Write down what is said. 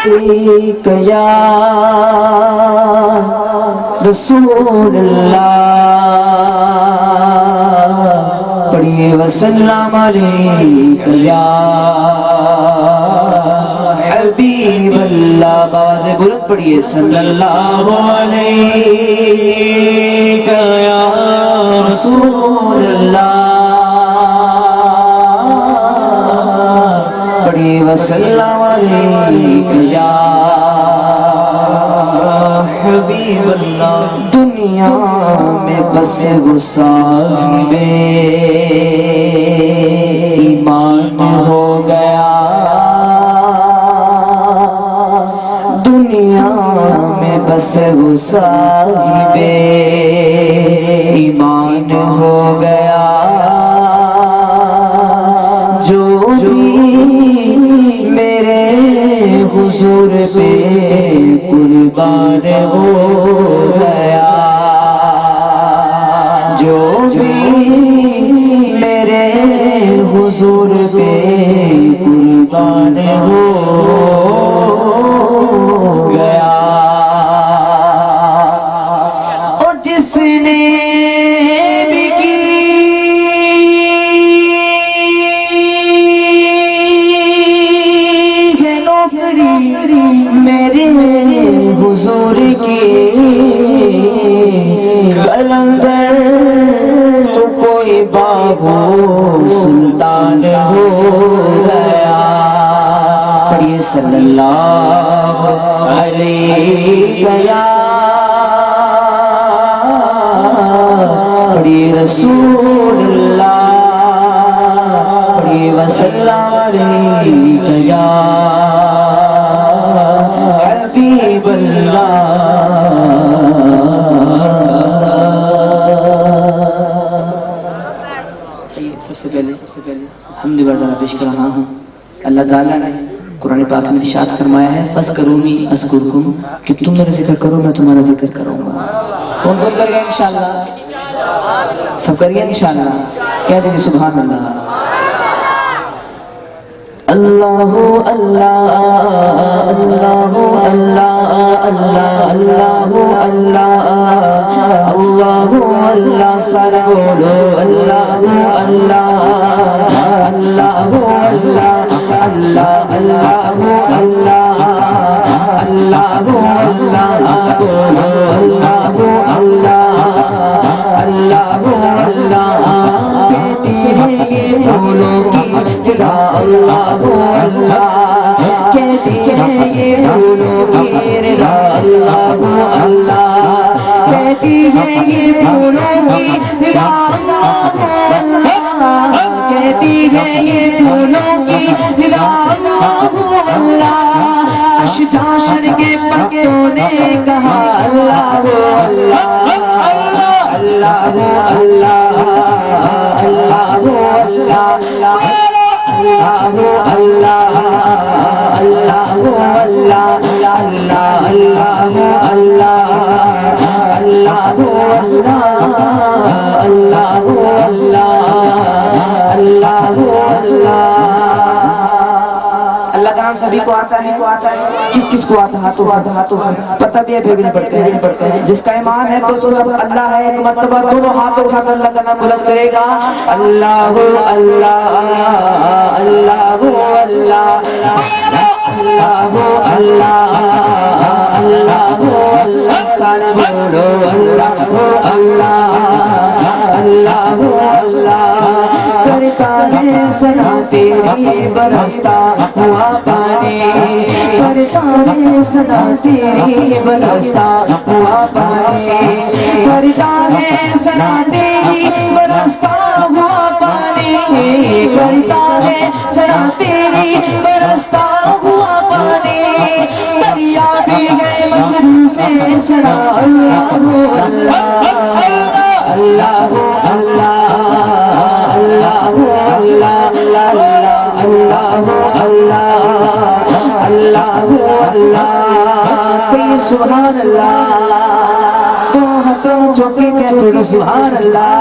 علیک یا رسول اللہ، پڑھیے وسلم علیک یا حبیب اللہ، باز بلند پڑھیے صلی اللہ علیک یا رسول اللہ، پڑھیے وسلم علیک یا حبیب اللہ۔ دنیا میں بس وہ صاحب ایمان ہو گیا، دنیا میں بس وہ صاحب ایمان ہو گیا، جو بھی میرے حضور پہ قربان ہو گیا، جو بھی میرے حضور پہ قربان ہو گیا، اور جس نے بھی کی ہے نوکری میرے حضور کی، قلندر تو کوئی باغو سلطان ہو گیا، پڑھیے صلی اللہ علیہ یا پڑھیے رسول اللہ، پڑھیے وسلم علیہ یا حبیب اللہ۔ سب سے پہلے حمد برزانہ پیش کر رہا ہوں، اللہ تعالیٰ نے قرآن پاک میں ارشاد فرمایا ہے فَاذْكُرُونِي أَذْكُرْكُمْ، کہ تم میرا ذکر کرو میں تمہارا ذکر کروں گا۔ کون کون کرے گا انشاءاللہ؟ سب کریے انشاءاللہ، کہہ دیجیے سبحان اللہ۔ اللہ اللہ اللہ اللہ اللہ اللہ اللہ اللہ اللہ سارے بولو اللہ اللہ اللہ اللہ اللہ اللہ اللہ اللہ اللہ بولو اللہ اللہ اللہ اللہ، کہتی ہے یہ پھولوں کی رضا اللہ اللہ، کہتی ہے یہ پھولوں کی رضا اللہ اللہ، کہتی ہے یہ پھولوں کی رضا اللہ اللہ، کہتی ہے یہ پھولوں کی رضا اللہ اللہ، اشجار کے پتوں نے کہا اللہ اللہ اللہ اللہ اللہ اللہ اللہ اللہ اللہ اللہ کا نام سبھی کو آتا ہے، کس کس کو آتا ہے ہاتھوں سے پتہ بھی ہے، پھر بھی نہیں پڑھتے ہیں۔ جس کا ایمان ہے تو سب اللہ ہے، ایک مرتبہ دونوں ہاتھ اٹھا کر اللہ کا نام بلند کرے گا، اللہ اللہ اللہ اللہ اللہ اللہ اللہ اللہ، سارے بولو اللہ اللہ اللہ اللہ، کرتا ہے سنا تیری برستا ہوا پانی، کرتا ہے سنا تیری برستا ہوا پانی، کرتا ہے سنا تیری برستا ہوا پانی، کرتا ہے سنا تیری برستا ہوا پانی، دریا بھی ہے مصروف سنا اللہ اللہ اللہ اللہ اللہ اللہ اللہ اللہ اللہ سبحان اللہ، تو ہاتھوں چوکی کے چھوڑو سبحان اللہ،